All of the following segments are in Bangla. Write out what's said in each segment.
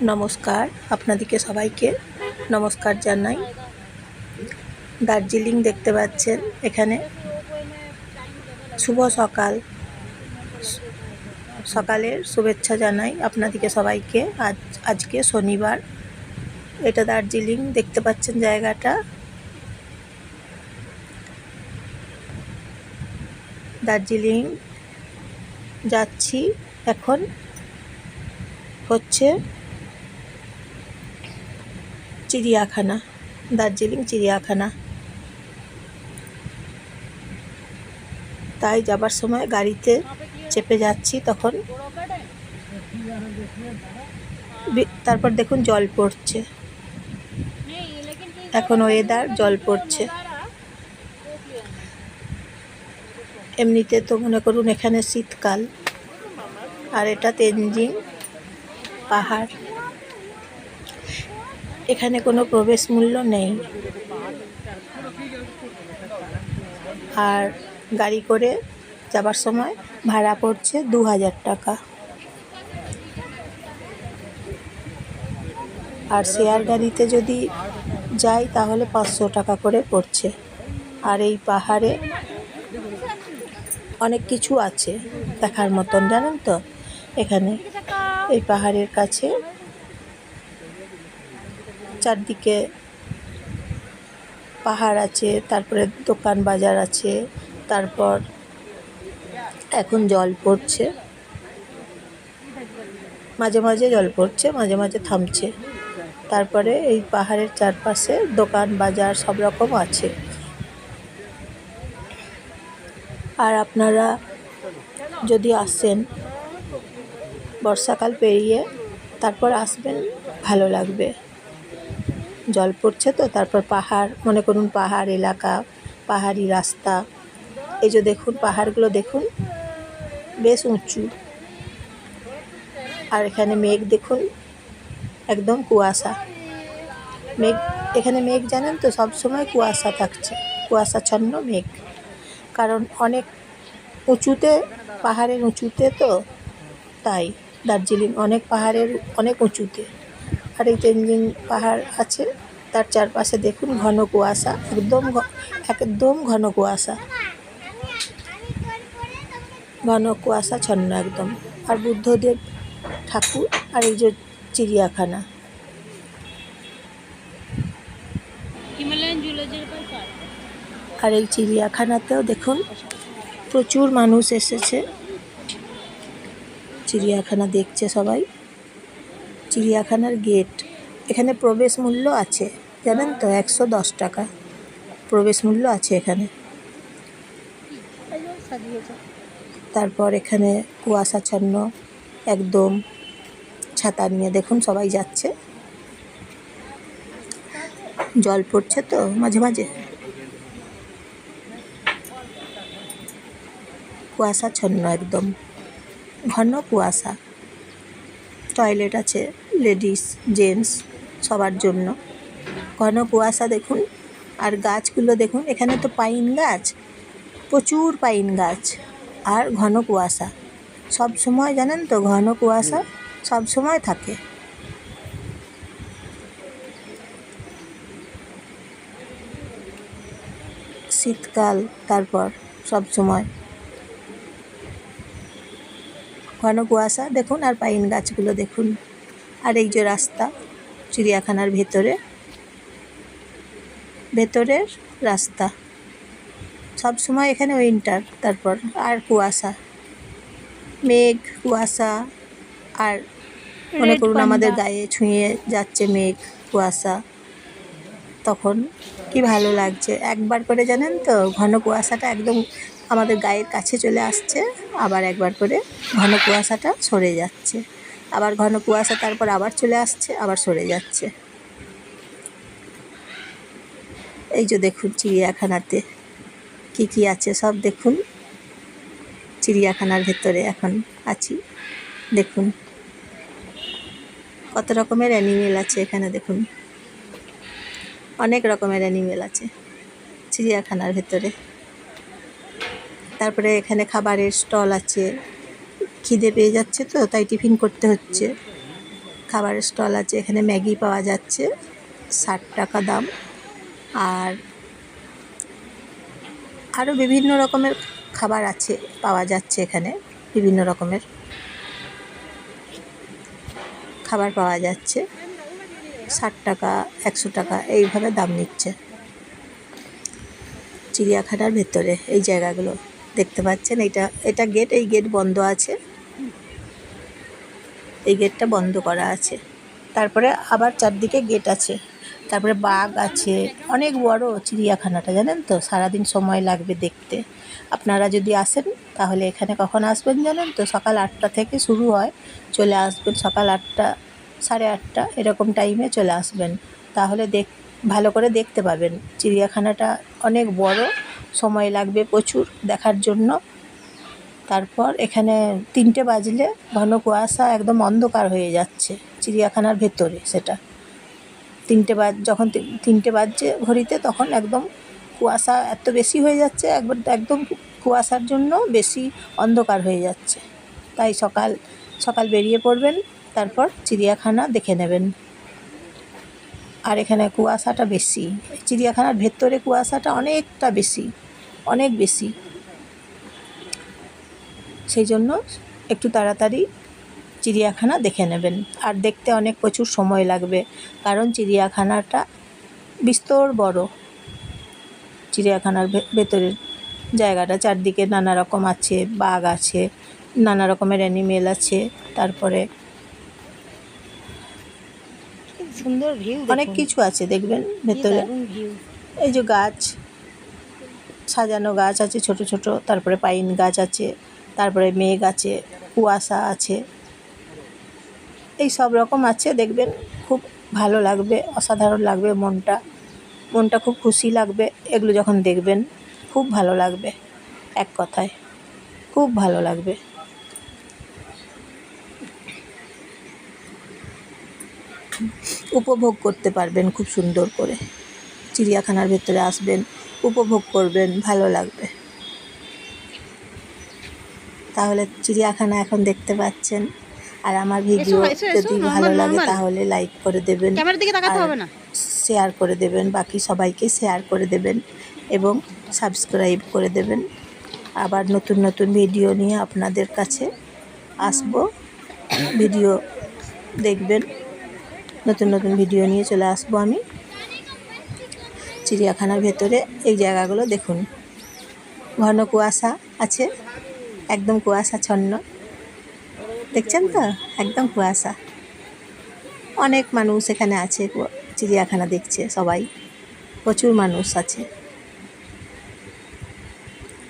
নমস্কার, আপনাদেরকে সবাইকে নমস্কার জানাই। দার্জিলিং দেখতে পাচ্ছেন, এখানে শুভ সকালের শুভেচ্ছা জানাই আপনাদেরকে সবাইকে। আজকে শনিবার। এটা দার্জিলিং দেখতে পাচ্ছেন জায়গাটা। দার্জিলিং যাচ্ছি এখন, হচ্ছে চিড়িয়াখানা, দার্জিলিং চিড়িয়াখানা। তাই যাবার সময় গাড়িতে চেপে যাচ্ছি, তখন তারপর দেখুন জল পড়ছে, এখন ওয়েদার জল পড়ছে। এমনিতে তো মনে করুন এখানে শীতকাল, আর এটা তেনজিং পাহাড়। এখানে কোনো প্রবেশ মূল্য নেই, আর গাড়ি করে যাবার সময় ভাড়া পড়ছে 2000 টাকা, আর শেয়ার গাড়িতে যদি যাই তাহলে 500 টাকা করে পড়ছে। আর এই পাহাড়ে অনেক কিছু আছে দেখার মতন, জানেন তো। এখানে এই পাহাড়ের কাছে চারদিকে পাহাড় আছে, তারপরে দোকান বাজার আছে, তারপর এখন জল পড়ছে, মাঝে মাঝে জল পড়ছে, মাঝে মাঝে থামছে। তারপরে এই পাহাড়ের চারপাশে দোকান বাজার সব রকম আছে। আর আপনারা যদি আসেন বর্ষাকাল পেরিয়ে, তারপর আসবেন, ভালো লাগবে। জল পড়ছে তো, তারপর পাহাড়, মনে করুন পাহাড় এলাকা, পাহাড়ি রাস্তা। এই যে দেখুন পাহাড়গুলো দেখুন, বেশ উঁচু। আর এখানে মেঘ দেখুন, একদম কুয়াশা মেঘ। এখানে মেঘ জানেন তো, সব সময় কুয়াশা থাকছে, কুয়াশাচ্ছন্ন মেঘ। কারণ অনেক উঁচুতে, পাহাড়ের উঁচুতে তো, তাই দার্জিলিং অনেক পাহাড়ের অনেক উঁচুতে। আর এই তেনজিং পাহাড় আছে, তার চারপাশে দেখুন ঘন কুয়াশা, একদম ঘন কুয়াশা, ঘন কুয়াশাচ্ছন্ন একদম। আর বুদ্ধদেব ঠাকুর, আর এই যে চিড়িয়াখানা। আর এই চিড়িয়াখানাতেও দেখুন প্রচুর মানুষ এসেছে, চিড়িয়াখানা দেখছে সবাই। চিড়িয়াখানার গেট, এখানে প্রবেশ মূল্য আছে, জানেন তো, 110 টাকা প্রবেশ মূল্য আছে এখানে। তারপর এখানে কুয়াশাচ্ছন্ন একদম, ছাতা নিয়ে দেখুন সবাই যাচ্ছে। জল পড়ছে তো মাঝে মাঝে, কুয়াশাচ্ছন্ন একদম, ঘন কুয়াশা। টয়লেট আছে লেডিস জেন্টস সবার জন্য। ঘন কুয়াশা দেখুন। আর গাছগুলো দেখুন, এখানে তো পাইন গাছ, প্রচুর পাইন গাছ। আর ঘন কুয়াশা সব সময়, জানেন তো, ঘন কুয়াশা সব সময় থাকে। শীতকাল, তারপর সব সময় ঘন কুয়াশা দেখুন, আর পাইন গাছগুলো দেখুন। আর এই যে রাস্তা, চিড়িয়াখানার ভেতরের রাস্তা। সব সময় এখানে উইন্টার, তারপর আর কুয়াশা, মেঘ, কুয়াশা। আর মনে করুন আমাদের গায়ে ছুঁয়ে যাচ্ছে মেঘ, কুয়াশা, তখন কি ভালো লাগছে। একবার করে, জানেন তো, ঘন কুয়াশাটা একদম আমাদের গায়ের কাছে চলে আসছে, আবার একবার করে ঘন কুয়াশাটা সরে যাচ্ছে, আবার ঘন কুয়াশা, তারপর আবার চলে আসছে, আবার সরে যাচ্ছে। এই যে দেখুন চিড়িয়াখানাতে কি কি আছে সব দেখুন। চিড়িয়াখানার ভেতরে এখন আছি, দেখুন কত রকমের অ্যানিমেল আছে এখানে, দেখুন অনেক রকমের অ্যানিমেল আছে চিড়িয়াখানার ভেতরে। তারপরে এখানে খাবারের স্টল আছে, খিদে পেয়ে যাচ্ছে তো, তাই টিফিন করতে হচ্ছে, খাবারের স্টল আছে, এখানে ম্যাগি পাওয়া যাচ্ছে, 60 টাকা দাম। আর আরও বিভিন্ন রকমের খাবার আছে, পাওয়া যাচ্ছে এখানে, বিভিন্ন রকমের খাবার পাওয়া যাচ্ছে। 60 টাকা, 100 টাকা এইভাবে দাম নিচ্ছে। চিড়িয়াখানার ভেতরে এই জায়গাগুলো দেখতে পাচ্ছেন, এটা গেট, এই গেট বন্ধ আছে, এই গেটটা বন্ধ করা আছে। তারপরে আবার চারদিকে গেট আছে। তারপরে বাঘ আছে, অনেক বড় চিড়িয়াখানাটা, জানেন তো, সারাদিন সময় লাগবে দেখতে। আপনারা যদি আসেন তাহলে এখানে কখন আসবেন জানেন তো, সকাল 8টা থেকে শুরু হয়, চলে আসবেন সকাল 8টা, 8:30 এরকম টাইমে চলে আসবেন, তাহলে ভালো করে দেখতে পাবেন। চিড়িয়াখানাটা অনেক বড়, সময় লাগবে প্রচুর দেখার জন্য। তারপর এখানে 3টে বাজলে ঘন কুয়াশা, একদম অন্ধকার হয়ে যাচ্ছে চিড়িয়াখানার ভেতরে। সেটা যখন 3টে বাজছে ঘড়িতে, তখন একদম কুয়াশা এত বেশি হয়ে যাচ্ছে, একদম কুয়াশার জন্য বেশি অন্ধকার হয়ে যাচ্ছে। তাই সকাল সকাল বেরিয়ে পড়বেন, তারপর চিড়িয়াখানা দেখে নেবেন। আর এখানে কুয়াশাটা বেশি, চিড়িয়াখানার ভেতরে কুয়াশাটা অনেকটা বেশি, অনেক বেশি। সেই জন্য একটু তাড়াতাড়ি চিড়িয়াখানা দেখে নেবেন। আর দেখতে প্রচুর সময় লাগবে, কারণ চিড়িয়াখানাটা বিস্তর বড়। চিড়িয়াখানার ভেতরের জায়গাটা চারদিকে নানা রকম আছে, বাঘ আছে, নানা রকমের অ্যানিমেল আছে। তারপরে সুন্দর ভিউ, অনেক কিছু আছে দেখবেন ভেতরে। এই যে গাছ, সাজানো গাছ আছে ছোট ছোট, তারপরে পাইন গাছ আছে, তারপরে মেঘ আছে, কুয়াশা আছে, এই সব রকম আছে। দেখবেন খুব ভালো লাগবে, অসাধারণ লাগবে, মনটা খুব খুশি লাগবে এগুলো যখন দেখবেন। খুব ভালো লাগবে, এক কথায় খুব ভালো লাগবে। উপভোগ করতে পারবেন খুব সুন্দর করে। চিড়িয়াখানার ভেতরে আসবেন, উপভোগ করবেন, ভালো লাগবে। তাহলে চিড়িয়াখানা এখন দেখতে পাচ্ছেন। আর আমার ভিডিও যদি ভালো লাগে তাহলে লাইক করে দেবেন, শেয়ার করে দেবেন, বাকি সবাইকে শেয়ার করে দেবেন এবং সাবস্ক্রাইব করে দেবেন। আবার নতুন নতুন ভিডিও নিয়ে আপনাদের কাছে আসবো, ভিডিও দেখবেন, নতুন নতুন ভিডিও নিয়ে চলে আসবো আমি। চিড়িয়াখানার ভেতরে এই জায়গাগুলো দেখুন, ঘন কুয়াশা আছে, একদম কুয়াশাচ্ছন্ন, দেখছেন তো, একদম কুয়াশা। অনেক মানুষ এখানে আছে, চিড়িয়াখানা দেখছে সবাই, প্রচুর মানুষ আছে।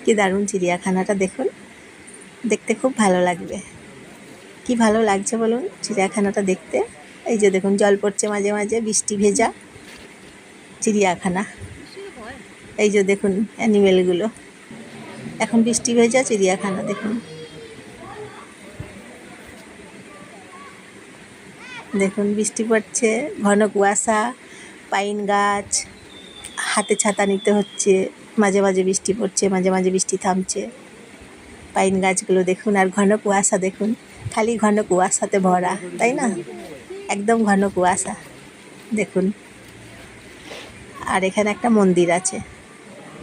কি দারুণ চিড়িয়াখানাটা দেখুন, দেখতে খুব ভালো লাগবে। কি ভালো লাগছে বলুন চিড়িয়াখানাটা দেখতে। এই যে দেখুন, জল পড়ছে মাঝে মাঝে, বৃষ্টি ভেজা চিড়িয়াখানা। এই যে দেখুন অ্যানিমেলগুলো, এখন বৃষ্টি ভেজা চিড়িয়াখানা দেখুন। দেখুন বৃষ্টি পড়ছে, ঘন কুয়াশা, পাইন গাছ, হাতে ছাতা নিতে হচ্ছে, মাঝে মাঝে বৃষ্টি পড়ছে, মাঝে মাঝে বৃষ্টি থামছে। পাইন গাছগুলো দেখুন, আর ঘন কুয়াশা দেখুন, খালি ঘন কুয়াশাতে ভরা, তাই না, একদম ঘন কুয়াশা দেখুন। আর এখানে একটা মন্দির আছে,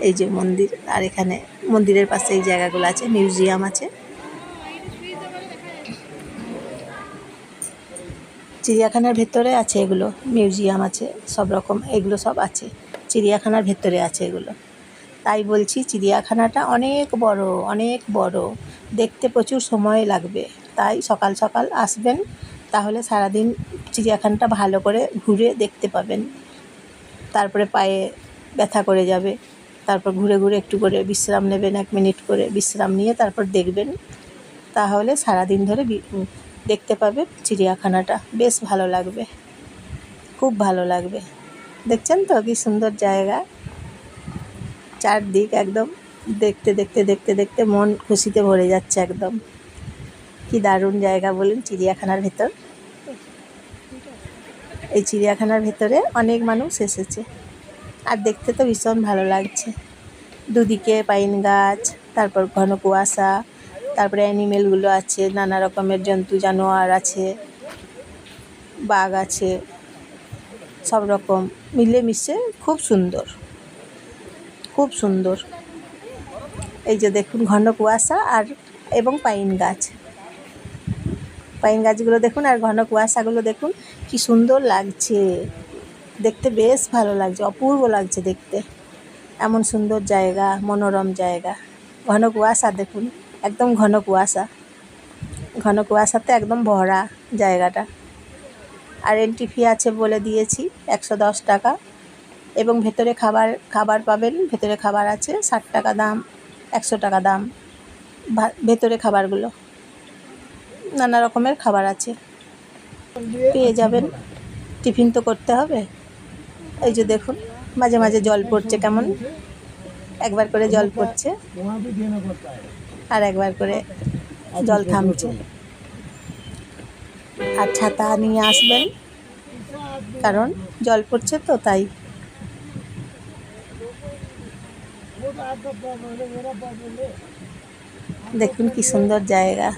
এই যে মন্দির, আর এখানে মন্দিরের পাশে এই জায়গাগুলো আছে, মিউজিয়াম আছে। চিড়িয়াখানার ভেতরে আছে এগুলো, মিউজিয়াম আছে, সব রকম এগুলো সব আছে, চিড়িয়াখানার ভেতরে আছে এগুলো। তাই বলছি চিড়িয়াখানাটা অনেক বড়, অনেক বড়, দেখতে প্রচুর সময় লাগবে। তাই সকাল সকাল আসবেন, তাহলে সারাদিন চিড়িয়াখানাটা ভালো করে ঘুরে দেখতে পাবেন। তারপরে পায়ে ব্যথা করে যাবে, তারপর ঘুরে ঘুরে একটু করে বিশ্রাম নেবেন, 1 মিনিট করে বিশ্রাম নিয়ে তারপর দেখবেন, তাহলে সারাদিন ধরে দেখতে পাবেন চিড়িয়াখানাটা। বেশ ভালো লাগবে, খুব ভালো লাগবে। দেখছেন তো কি সুন্দর জায়গা, চারদিক একদম দেখতে দেখতে দেখতে দেখতে মন খুশিতে ভরে যাচ্ছে একদম। কি দারুণ জায়গা বলুন চিড়িয়াখানার ভেতর। এই চিড়িয়াখানার ভেতরে অনেক মানুষ এসেছে, আর দেখতে তো ভীষণ ভালো লাগছে। দুদিকে পাইন গাছ, তারপর ঘন কুয়াশা, তারপরে অ্যানিমেলগুলো আছে, নানা রকমের জন্তু জানোয়ার আছে, বাঘ আছে, সব রকম মিলেমিশে খুব সুন্দর, খুব সুন্দর। এই যে দেখুন ঘন কুয়াশা আর এবং পাইন গাছ, পাইন গাছগুলো দেখুন আর ঘন কুয়াশাগুলো দেখুন, কি সুন্দর লাগছে দেখতে, বেশ ভালো লাগছে, অপূর্ব লাগছে দেখতে। এমন সুন্দর জায়গা, মনোরম জায়গা। ঘন কুয়াশা দেখুন, একদম ঘন কুয়াশা, ঘন কুয়াশাতে একদম ভরা জায়গাটা। আর এন্ট্রি ফি আছে বলে দিয়েছি 110 টাকা, এবং ভেতরে খাবার পাবেন। ভেতরে খাবার আছে, 60 টাকা দাম, 100 টাকা দাম। ভেতরে খাবারগুলো নানা রকমের খাবার আছে, পেয়ে যাবেন। টিফিন তো করতে হবে। এই যে দেখুন মাঝে মাঝে জল পড়ছে, কেমন একবার করে জল পড়ছে আর একবার করে জল থামছে। আর ছাতা নিয়ে আসবেন, কারণ জল পড়ছে তো তাই। দেখুন কি সুন্দর জায়গা।